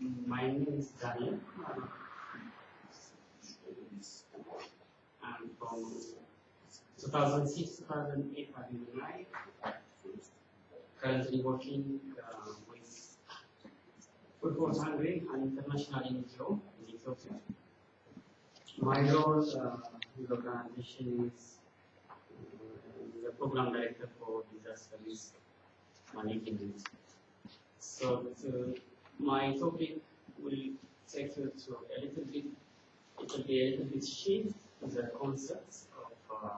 My name is Daniel. I'm from 2006, 2008, I've been married. Currently working with Food for Hungary, an international NGO in Ethiopia. My role in the organization is the program director for disaster risk management. So my topic will take you to a little bit, it will be a little bit shift in the concepts of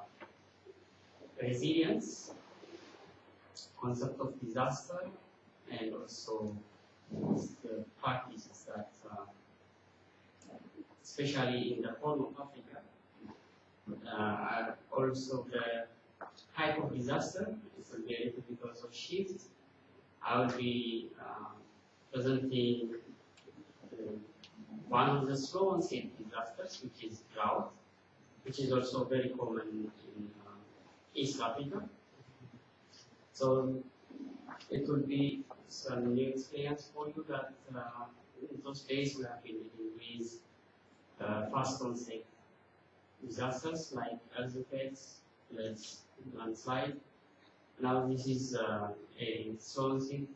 resilience, concept of disaster, and also the practices that, especially in the Horn of Africa, are also the type of disaster. It will be a little bit also shift. I will be presenting one of the slow onset disasters, which is drought, which is also very common in East Africa. So it will be some new experience for you that in those days we have been dealing with fast onset disasters like earthquakes, landslide. Now this is a slow onset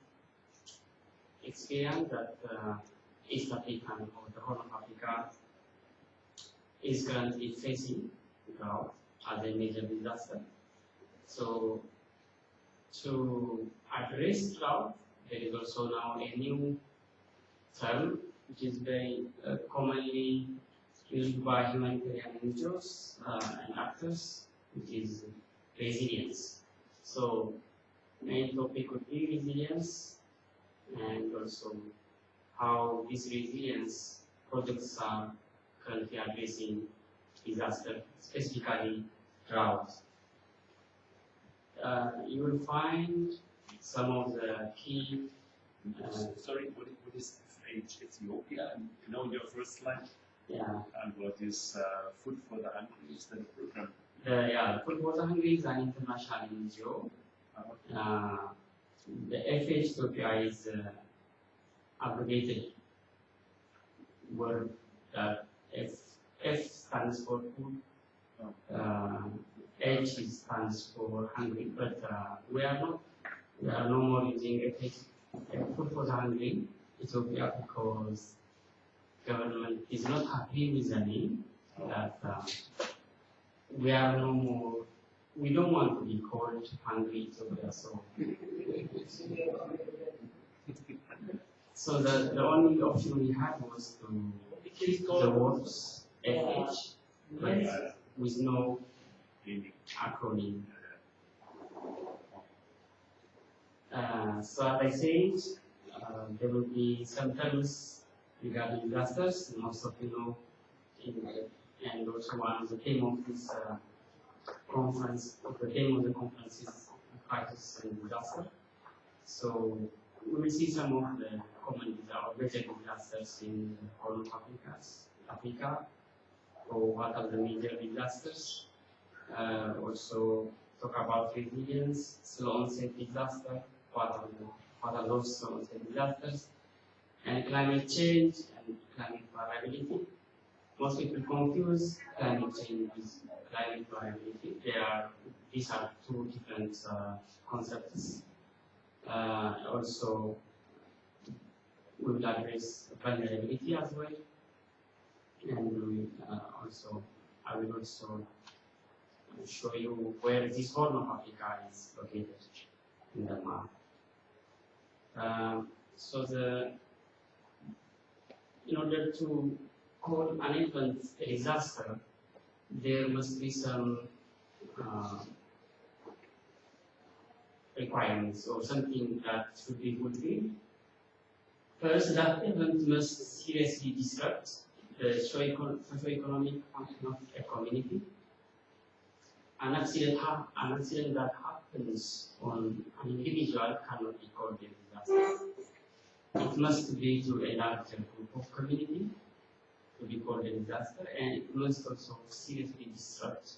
experience that East Africa or the Horn of Africa is currently facing drought as a major disaster. So to address drought, there is also now a new term which is very commonly used by humanitarian NGOs and actors, which is resilience. So main topic would be resilience, and also how these resilience projects are currently addressing disaster, specifically drought. You will find some of the key. Sorry, what is FH Ethiopia? And you know your first slide. Yeah. And what is Food for the Hungry? Is that a program? Food for the Hungry is an international NGO. The FH Ethiopia is abbreviated word that F stands for food. H stands for hungry, but we are no more using Food for the Hungry Ethiopia because government is not happy with the name. That we are no more. We don't want to be called hungry Ethiopia. So the only option we had was to keep the words FH, but with no acronym. So as I said, there will be some terms regarding disasters. Most of you know, and also one of the theme of this conference, the theme of the conference is crisis and disaster. So we will see some of the common major disasters in the Horn of Africa, or what are the major disasters. Also talk about resilience, slow onset disaster, what are those slow onset disasters, and climate change and climate variability. Most people confuse climate change with climate variability. These are two different concepts. Also, we will address vulnerability as well, and I will also show you where this Horn of Africa is located in the map. In order to call an event a disaster, there must be some requirements or something that should be fulfilled. First, that event must seriously disrupt the socio-economic function of a community. An accident that happens on an individual cannot be called a disaster. It must be to a larger group of community to be called a disaster, and it must also seriously disrupt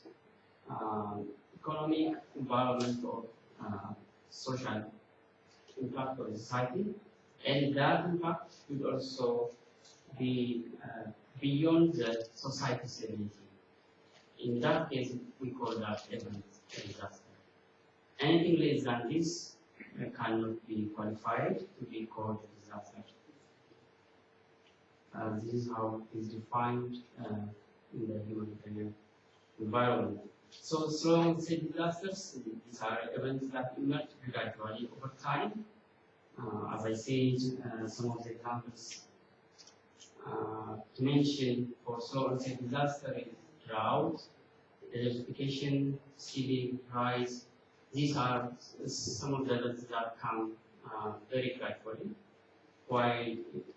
economic, environment, or social impact of society, And that impact should also be beyond the society's ability. In that case, we call that event a disaster. Anything less than this cannot be qualified to be called a disaster. This is how it is defined in the humanitarian environment. So slow onset disasters, these are events that emerge gradually over time. As I said, some of the examples to mention for slow onset disaster is drought, desertification, sea level rise. These are some of the events that come very gradually, while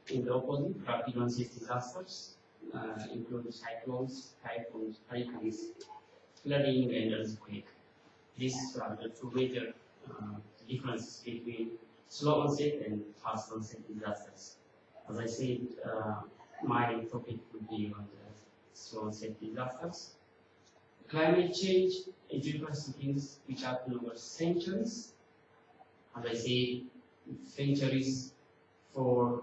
in the opposite, rapid onset disasters include cyclones, typhoons, hurricanes, flooding, and earthquake. These are the two major differences between slow onset and fast onset disasters. As I said, my topic would be on the slow onset disasters. Climate change refers to things which happen over centuries. As I said, centuries for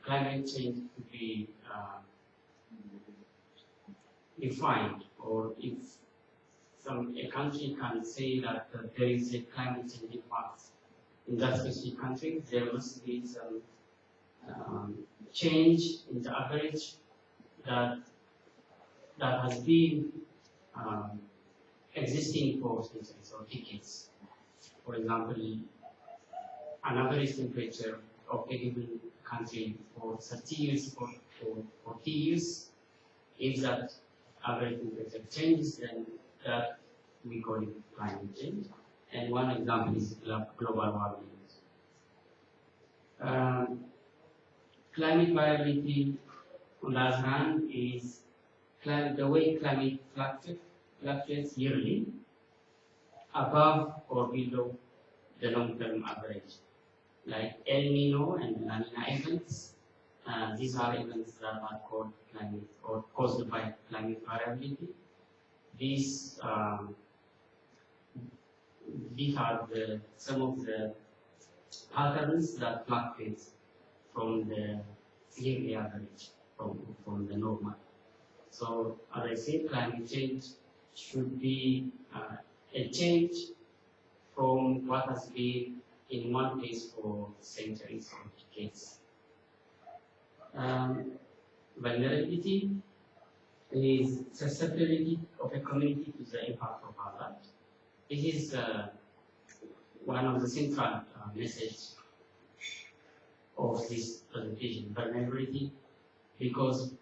climate change to be defined, or if a country can say that there is a climate change impact in that specific country, there must be some change in the average that has been existing for centuries or decades. For example, an average temperature of a given country for 30 years, for 40 years, if that average temperature changes, then that we call it climate change. And one example is global warming. Climate variability, on the other hand, is the way climate fluctuates yearly, above or below the long-term average. Like El Nino and La Nina events, these are events that are called climate or caused by climate variability. These are some of the patterns that fluctuate from the yearly average, from the normal. So, as I said, climate change should be a change from what has been in one place for centuries or decades. Vulnerability is susceptibility of a community to the impact of hazard. This is one of the central messages of this presentation, vulnerability, because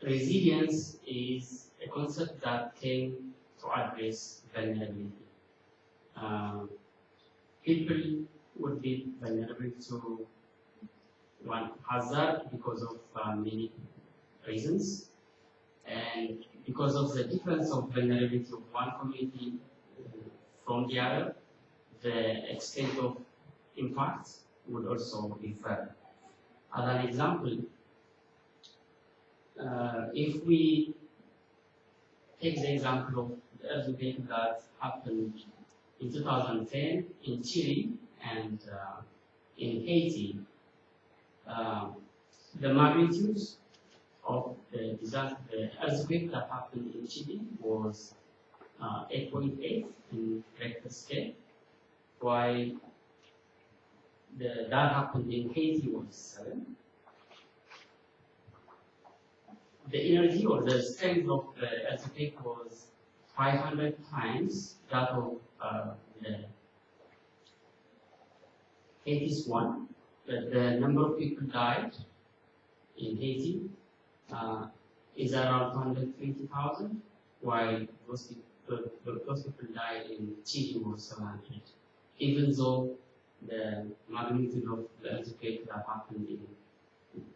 resilience is a concept that came to address vulnerability. People would be vulnerable to one hazard because of many reasons, and because of the difference of vulnerability of one community from the other, the extent of impact would also differ. As an example, if we take the example of the earthquake that happened in 2010 in Chile and in Haiti, the magnitude of the disaster, the earthquake that happened in Chile was 8.8 in Richter scale, while that happened in Haiti was 7. The energy or the strength of the earthquake was 500 times that of the Haiti's one. But the number of people died in Haiti is around 120,000, while those people died in Chile was 700. Even though the magnitude of the earthquake that happened in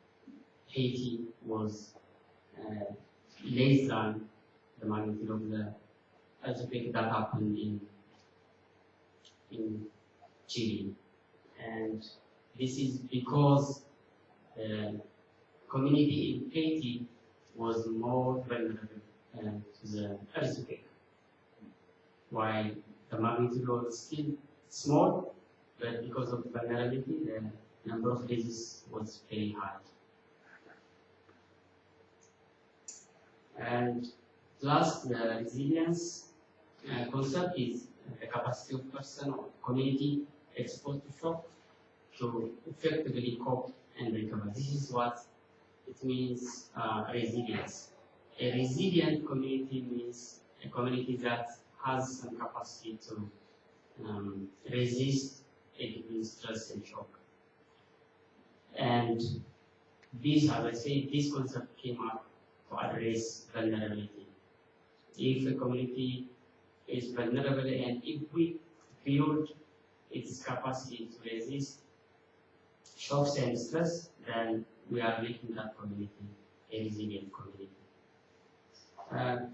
Haiti was less than the magnitude of the earthquake that happened in Chile. And this is because the community in Haiti was more vulnerable to the earthquake, while the magnitude was still small, but because of vulnerability, the number of diseases was very high. And last, the resilience concept is the capacity of person or community exposed to shock to effectively cope and recover. This is what it means, resilience. A resilient community means a community that has some capacity to resist against stress and shock. And this, as I say, this concept came up to address vulnerability. If a community is vulnerable and if we build its capacity to resist shocks and stress, then we are making that community a resilient community.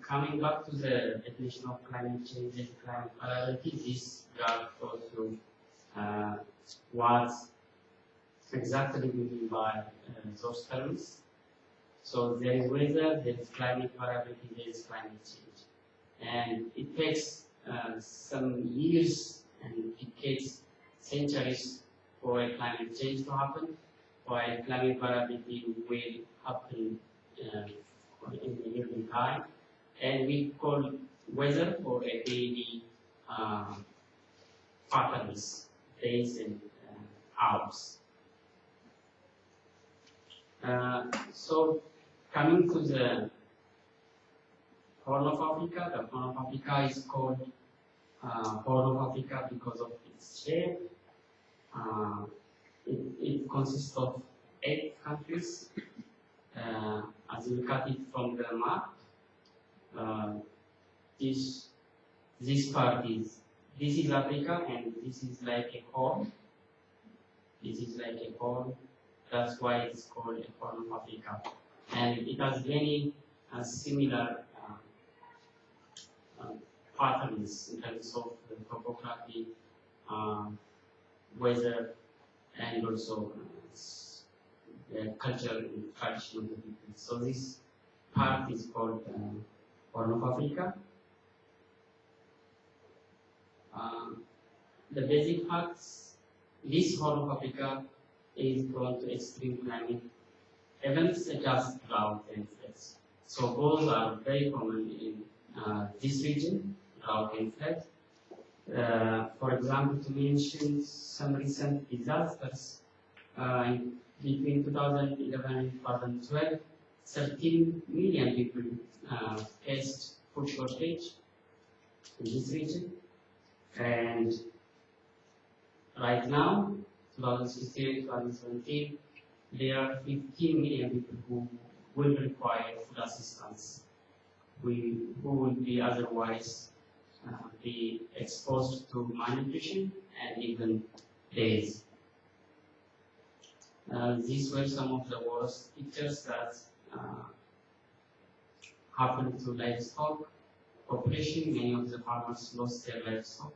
Coming back to the definition of climate change and climate variability, this graph shows you what exactly we mean by those terms. So there is weather, there is climate variability, there is climate change. And it takes some years and decades, centuries for a climate change to happen, while climate variability will happen in the given time. And we call weather for a daily patterns, days and hours. So coming to the Horn of Africa, the Horn of Africa is called Horn of Africa because of its shape. It consists of 8 countries. As you look at it from the map, this part is, this is Africa and this is like a horn. This is like a horn. That's why it's called a Horn of Africa. And it has many similar patterns in terms of the topography, weather, and also the culture and tradition of the people. So this part is called Horn of Africa. The basic facts: this Horn of Africa is prone to extreme climate events such as drought and floods. So both are very common in this region, drought and flood. For example, to mention some recent disasters, between 2011 and 2012, 13 million people faced food shortage in this region. And right now, 2016, 2017, there are 15 million people who will require food assistance, who will be otherwise be exposed to malnutrition and even death. These were some of the worst pictures that happened to livestock population. Many of the farmers lost their livestock.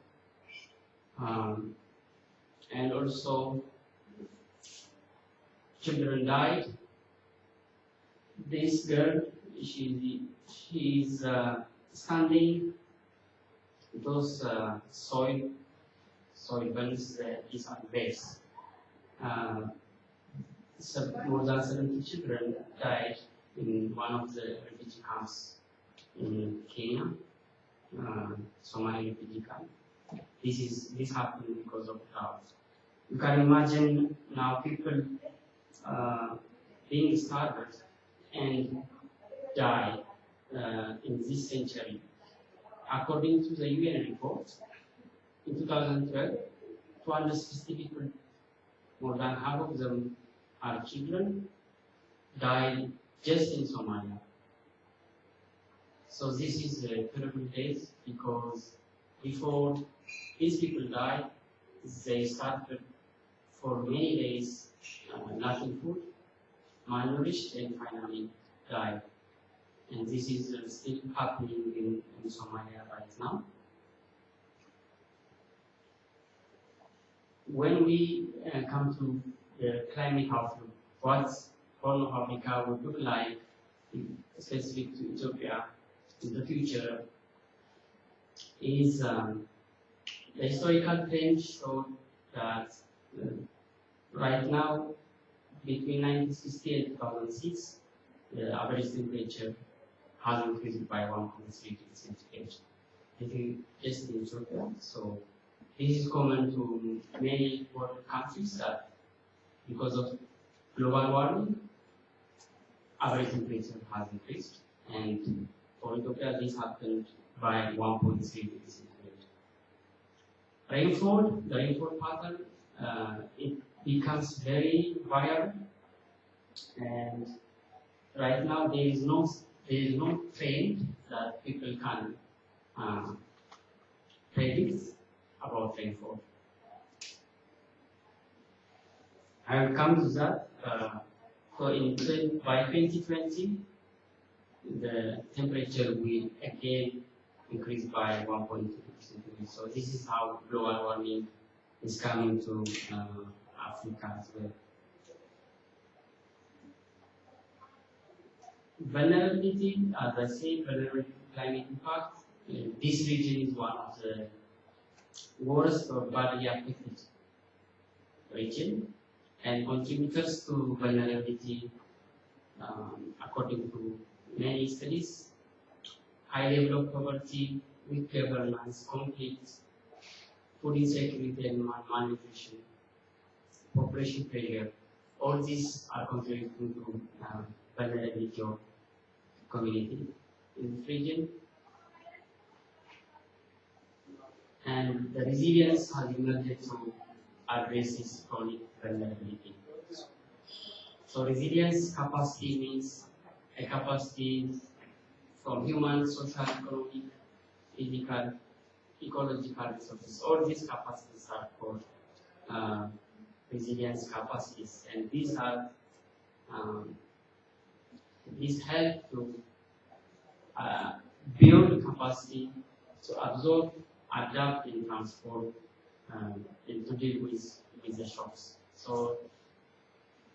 And also, children died. This girl, she is standing. Those soil burns is on base. More than 70 children died in one of the refugee camps in Kenya, Somali refugee camp. This happened because of drought. You can imagine now people being starved and die in this century. According to the UN report, in 2012, 260 people, more than half of them are children, died just in Somalia. So this is a terrible case because before these people died, they started for many days lacking food, malnourished, and finally died. And this is still happening in Somalia right now. When we come to the climate outlook, what Horn of Africa would look like, specific to Ethiopia in the future, is the historical trend showed that right now, between 1960 and 2006, the average temperature has increased by 1.3 degrees centigrade. This is just in Ethiopia. So this is common to many world countries that because of global warming, average temperature has increased. And for Ethiopia, this happened by 1.3 degrees centigrade. Rainfall, the rainfall pattern, it becomes very variable. And right now, there is no trend that people can predict about rainfall. I will come to that. So by 2020, the temperature will again increase by 1.2 degrees. So this is how global warming is coming to Africa as well. Vulnerability, as I say, vulnerability to climate impact. This region is one of the worst or badly affected region, and contributors to vulnerability, according to many studies, high level of poverty, weak governance, conflict, food insecurity and malnutrition, population pressure. All these are contributing to vulnerability of community in this region. And the resilience has emerged to address this chronic vulnerability. So resilience capacity means a capacity from human, social, economic, physical, ecological resources. All these capacities are called resilience capacities, and these are these help to build capacity to absorb, adapt, and transform, and to deal with the shocks. So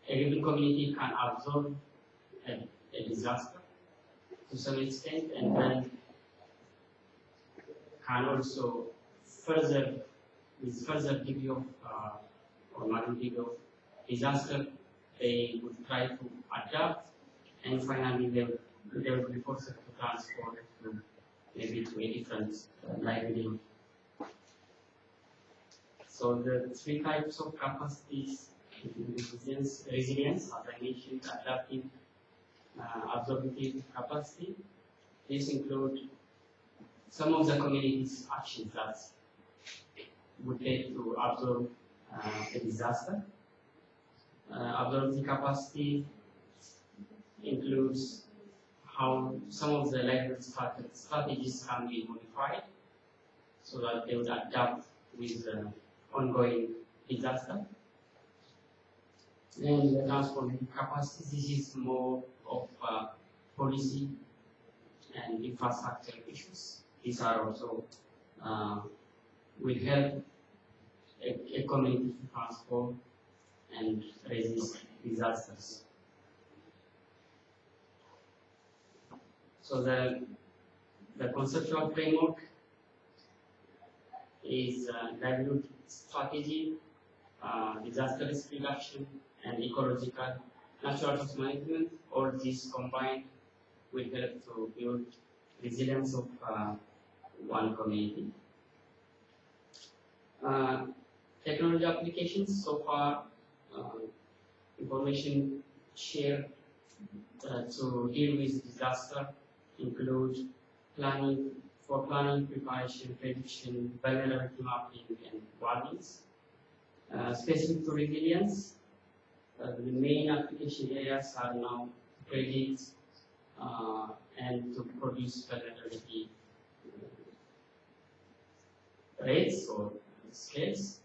a given community can absorb a disaster to some extent, and then can also with further degree of or magnitude of disaster, they would try to adapt, and finally they will be forced to transform to maybe to a different livelihood. So the three types of capacities: resilience, as I mentioned, adaptive, absorptive capacity. This include some of the community's actions that would take to absorb a disaster. Absorptive capacity includes how some of the livelihood strategies can be modified so that they would adapt with the ongoing disaster. And the transformative capacity, this is more of policy and infrastructure issues. These are also will help a community to transform and resist disasters. So the conceptual framework is livelihood strategy, disaster risk reduction, and ecological natural resource management. All these combined will help to build resilience of one community. Technology applications, so far information shared to deal with disaster include planning, preparation, prediction, vulnerability mapping, and warnings. Specific to resilience, the main application areas are now to predict and to produce vulnerability rates or scales,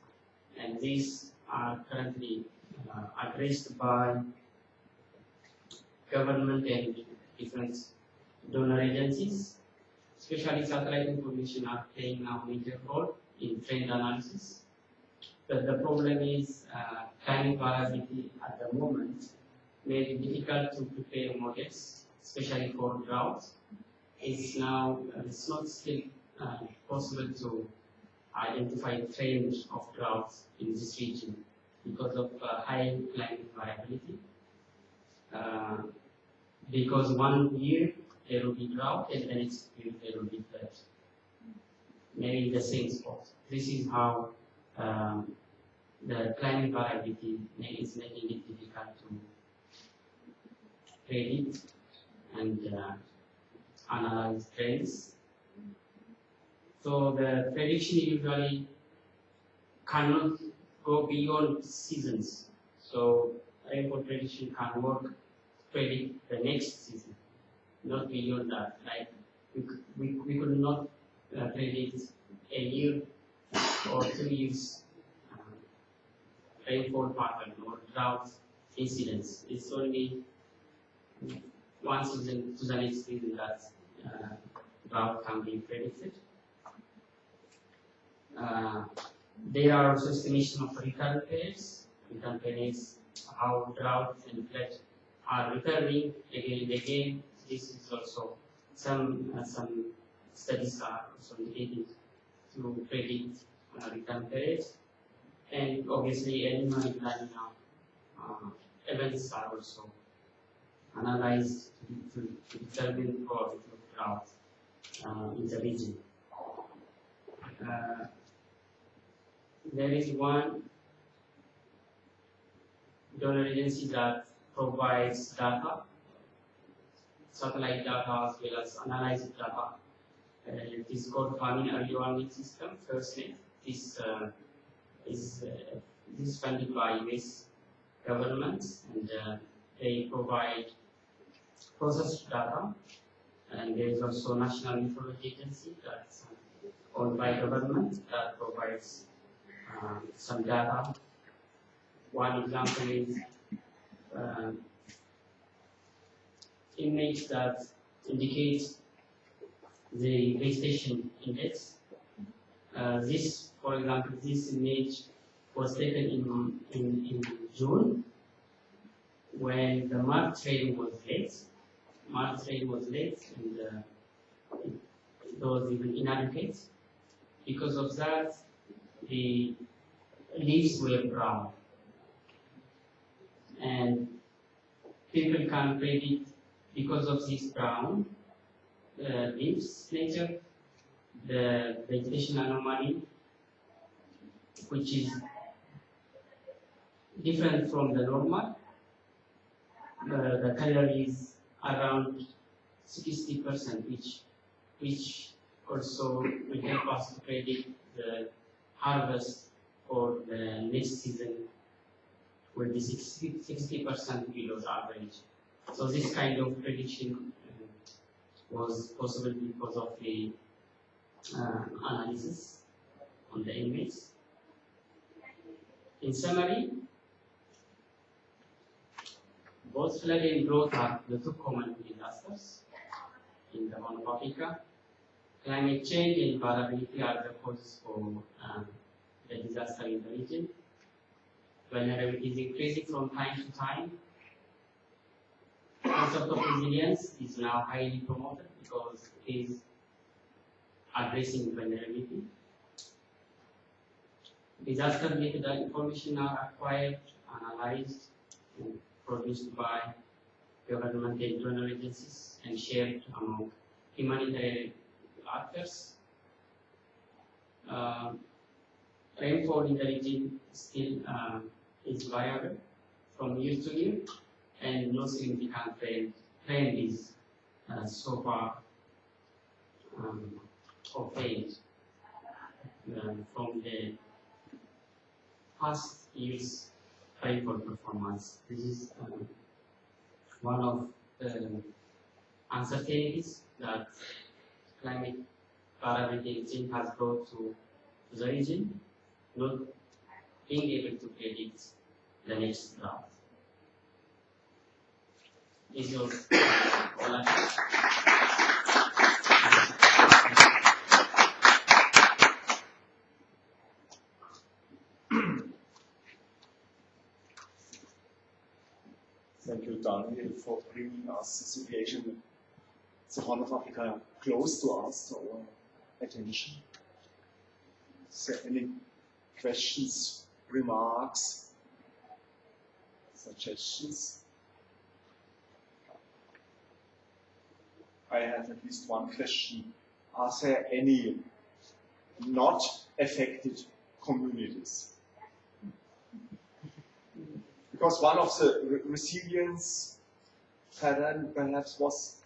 and these are currently addressed by government and different donor agencies. Especially satellite information are playing now a major role in trend analysis. But the problem is climate variability at the moment may be difficult to prepare models, especially for drought. It's not still possible to identify the trend of droughts in this region because of high climate variability. Because one year there will be drought and the next year there will be flood. Maybe the same spot. This is how the climate variability is making it difficult to predict and analyze trends. So the prediction usually cannot go beyond seasons. So rainfall prediction can work to predict the next season, not beyond that. Like we could not predict a year or 2 years rainfall pattern or drought incidents. It's only one season to the next season that drought can be predicted. There are also estimation of return periods. Return periods, how drought and flood are recurring again and again. This is also some studies are also indicated to predict return periods. And obviously, animal and La events are also analyzed to determine the probability of drought in the region. There is one donor agency that provides data, satellite data as well as analyzed data. It is called Farming Early Warning System, FirstNet. This is funded by US government, and they provide processed data. And there is also National Meteorology Agency that's owned by government that provides some data. One example is image that indicates the vegetation index. This, for example, this image was taken in June when the March rain was late. And it was even inadequate. Because of that, the leaves were brown. And people can predict, because of this brown leaves nature, the vegetation anomaly, which is different from the normal. The color is around 60%, which also will help us to predict the harvest for the next season will be 60% below the average. So this kind of prediction was possible because of the analysis on the image. In summary, both flood and drought are the two common disasters in the Horn of Africa. Climate change and variability are the causes for the disaster in the region. Vulnerability is increasing from time to time. The concept of resilience is now highly promoted because it is addressing vulnerability. Disaster-related information are acquired, analyzed, and produced by government and donor agencies and shared among humanitarian actors. Rainfall in the region still is variable from year to year, and no significant trend is so far obtained from the past year's rainfall performance. This is one of the uncertainties that climate variability change has brought to the region, not being able to predict the next drought. This is all I have. Thank you, Daniel, for bringing us the situation, the Horn of Africa, close to us, to our attention. Is there any questions, remarks, suggestions? I have at least one question. Are there any not affected communities? Because one of the resilience pattern perhaps was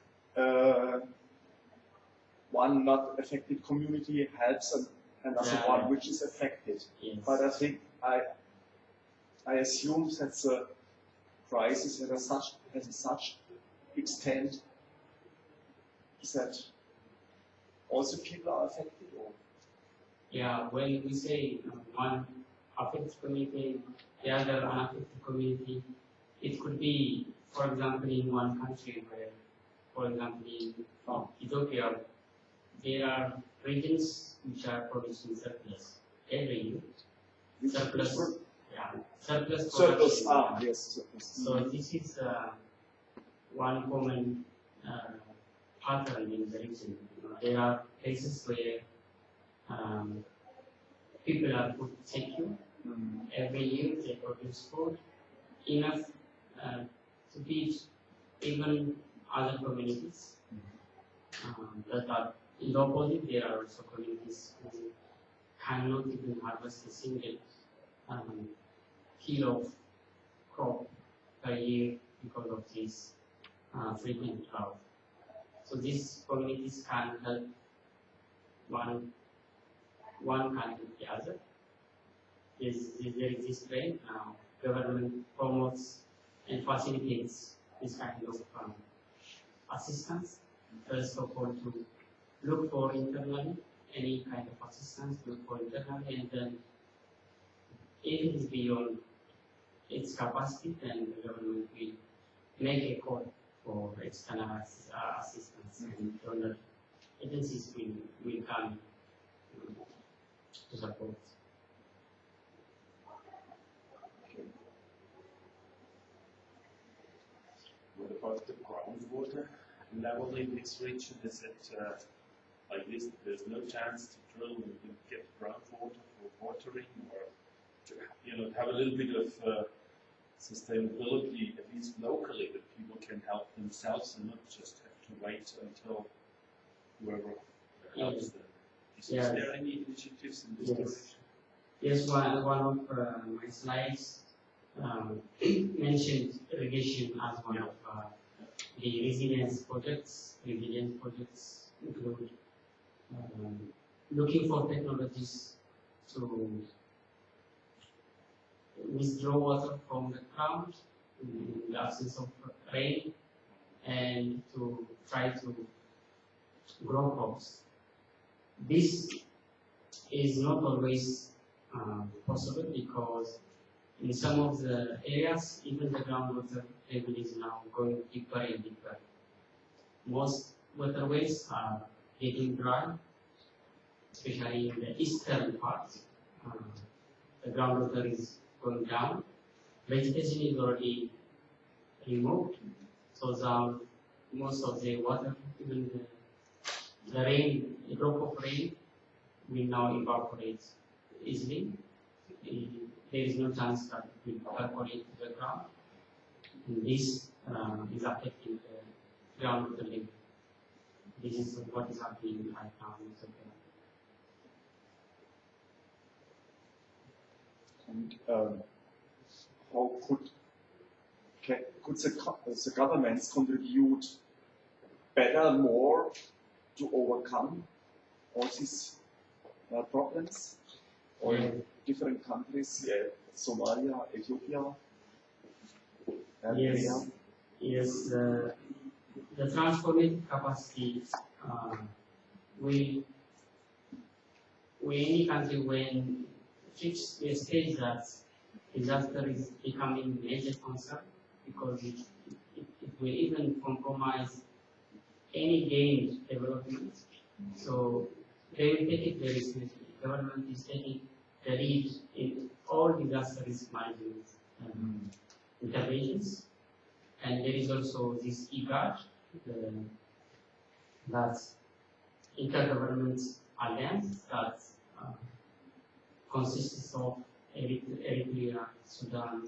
one not affected community helps another one which is affected. Yes. But I think I assume that the crisis has such extent that also people are affected, or? Yeah, when we say one affected community, the other unaffected community, it could be, for example, in one country where, for example, in Ethiopia, there are regions which are producing surplus every year. Surplus, yeah, surplus. Surplus, production. yes, surplus. So this is one common pattern in the region. There are places where people are food secure. Every year they produce food enough to feed even other communities. That are in the opposite, there are also communities who cannot even harvest a single kilo of crop per year because of this frequent drought. So these communities can help one country the other. There is this trend now. Government promotes and facilitates this kind of assistance. First of all, to look for internally any kind of assistance, look for internally, and then if it is beyond its capacity, then the government will make a call for external assistance, and donor agencies will come to support. What about the groundwater level in this region? Is it like this? There's no chance to drill and get groundwater for watering, or to, have a little bit of sustainability, at least locally, that people can help themselves and not just have to wait until whoever helps them. Is there any initiatives in this direction? Yes, one of my slides mentioned irrigation as one of the resilience projects. Resilience projects include looking for technologies to withdraw water from the ground in the absence of rain, and to try to grow crops. This is not always possible because in some of the areas, even the groundwater level is now going deeper and deeper. Most waterways are getting dry, especially in the eastern part. The groundwater is going down. Vegetation is already removed, so most of the water, even the rain, a drop of rain, will now evaporate easily. There is no chance that it will percolate to the ground. And this is affecting the groundwater level. This is what is happening right now in Ethiopia. And how could the governments contribute better, more to overcome all these problems? Or in different countries, Somalia, Ethiopia, Eritrea? Yes, the transformative capacity any country when reaches a stage that disaster is becoming a major concern, because it will even compromise any gained development. So they will take it very seriously. The government is taking the lead in all disaster risk management interventions. And there is also this IGAD, that intergovernment alliance that consists of Eritrea, Sudan,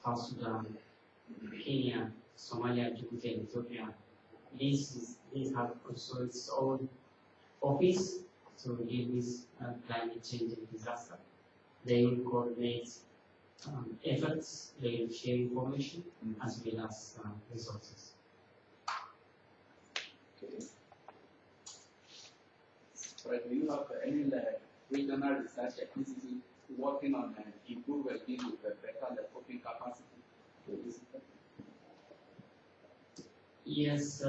South Sudan, Kenya, Somalia, Djibouti, and Ethiopia. These have also its own office to deal with climate change and disaster. They will coordinate efforts, they will share information as well as resources. Okay. So do you have any regional research ethnicity working on improved well-being with better coping capacity for this? Yes,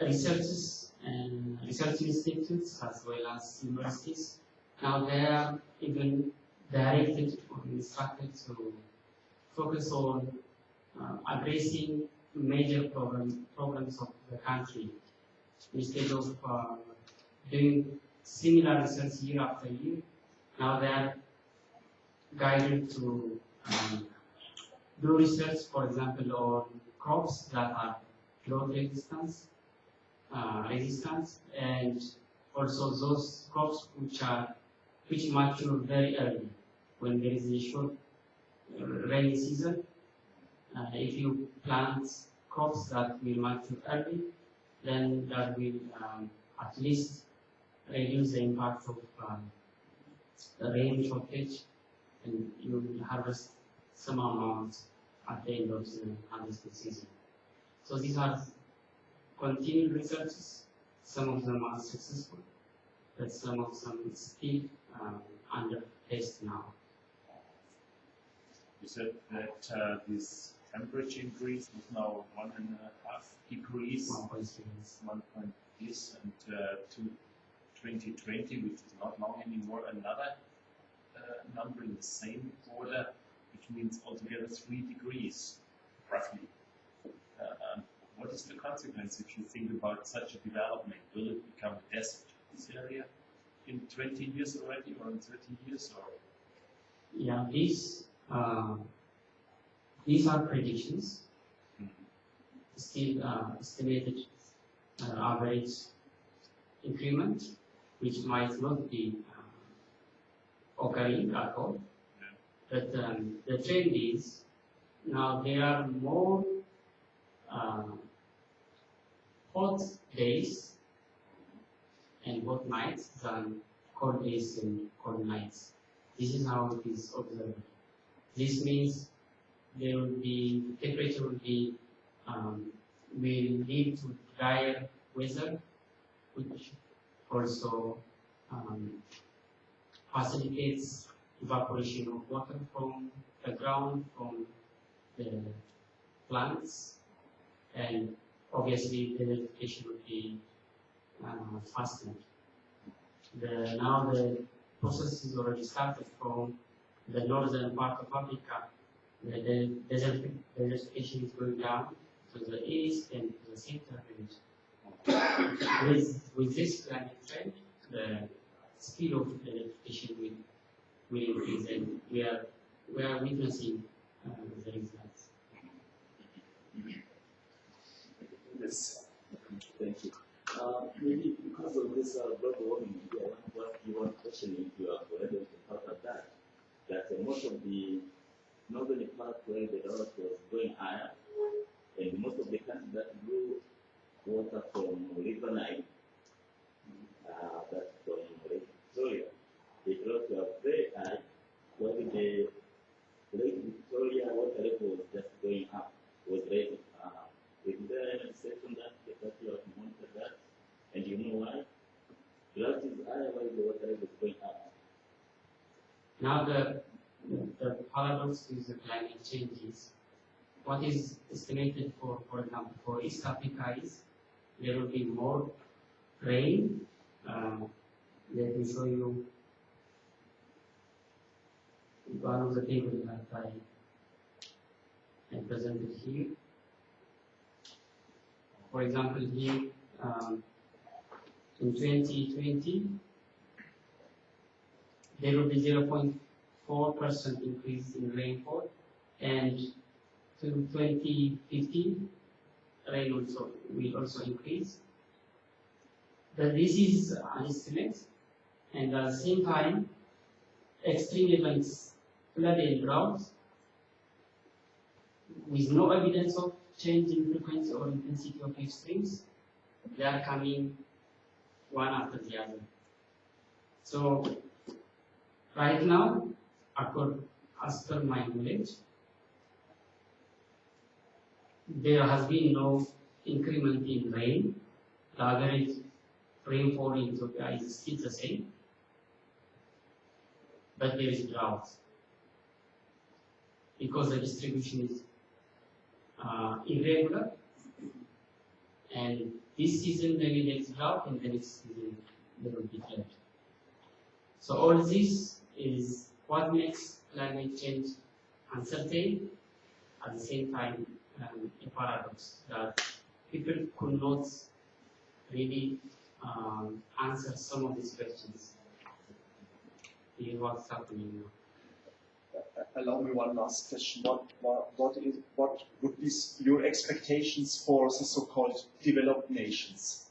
researchers and research institutes as well as universities, now they are even directed or instructed to focus on addressing major problems of the country instead of doing similar research year after year. Now they are guided to do research, for example, on crops that are drought resistance, and also those crops which mature very early when there is a short rainy season. If you plant crops that will mature early, then that will at least reduce the impact of the rain shortage, and you will harvest some amount at the end of the harvesting season. So these are continued researches. Some of them are successful, but some of them still under test now. You said that this temperature increase is now 1.5 degrees, 1 point this, and to 2020, which is not long anymore, another number in the same order, which means altogether 3 degrees, roughly. What is the consequence if you think about such a development? Will it become a desert, this area, in 20 years already, or in 30 years? Or? Yeah, these are predictions. Still estimated average increment, which might not be occurring at all. Yeah. But the trend is now there are more hot days and hot nights than cold days and cold nights. This is how it is observed. This means there will be temperature will lead to drier weather, which also facilitates evaporation of water from the ground, from the plants, and obviously the desertification will be fastened. Now the process is already started from the northern part of Africa. The desertification is going down to the east and to the center region. With this climate trend, the speed of the desertification will increase, and we are witnessing the results. Yes, thank you. Maybe because of this global warming, I want to ask you one question if you have already thought of that. That most of the northern part where the drought was going higher, and most of the countries that drew water from River Nile, that's from Lake Victoria, the drought was very high, while the Lake Victoria water level was just going up, was rising. Is there any research on that you have monitored that? And you know why? Drought is higher while the water level is going up. Now the paradox is the climate changes. What is estimated for example, for East Africa is there will be more rain. Let me show you one of the tables that I presented here. For example, here in 2020, there will be 0.4% increase in rainfall, and to 2015, rain will also increase. But this is an estimate, and at the same time, extreme events, flood and drought, with no evidence of change in frequency or intensity of extremes, they are coming one after the other. So, right now, as per my knowledge, there has been no increment in rain. The average rainfall in Ethiopia is still the same, but there is drought because the distribution is irregular, and this season maybe there is drought, and the next season there will be flood. So all this is what makes climate change uncertain, at the same time a paradox that people could not really answer some of these questions. This is what's happening now. Allow me one last question. What would be your expectations for the so-called developed nations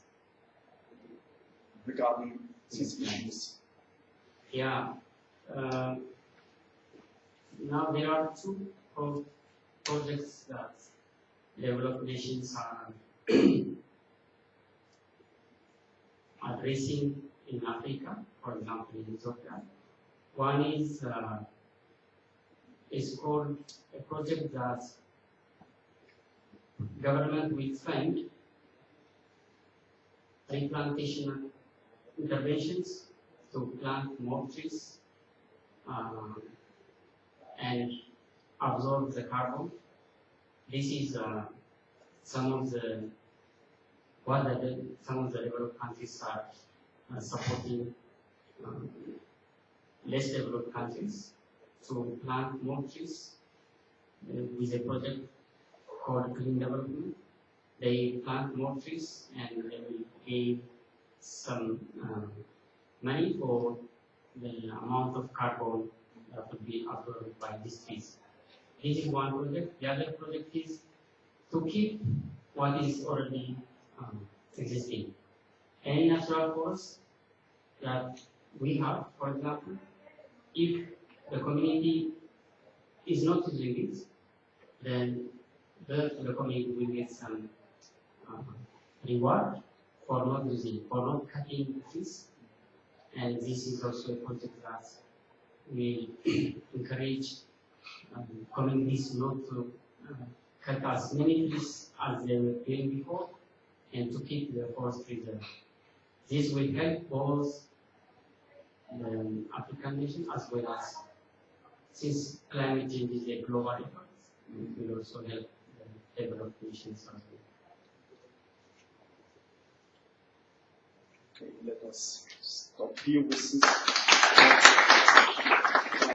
regarding these issues? Yeah. Now there are two projects that developed nations are addressing in Africa, for example in Ethiopia. One is called a project that government will fund replantation interventions to plant more trees and absorb the carbon. This is some of the developed countries are supporting less developed countries to plant more trees with a project called Green Development. They plant more trees and they will give some money for the amount of carbon that will be absorbed by these trees. This is one project. The other project is to keep what is already existing. Any natural forest that we have, for example, if the community is not using it, then the community will get some reward for not using, for not cutting trees. And this is also a project that will encourage communities not to cut as many trees as they were doing before, and to keep the forest preserved. This will help both the African nations as well as, since climate change is a global effort, it will also help the developed nations as well. Okay, let us stop here with this.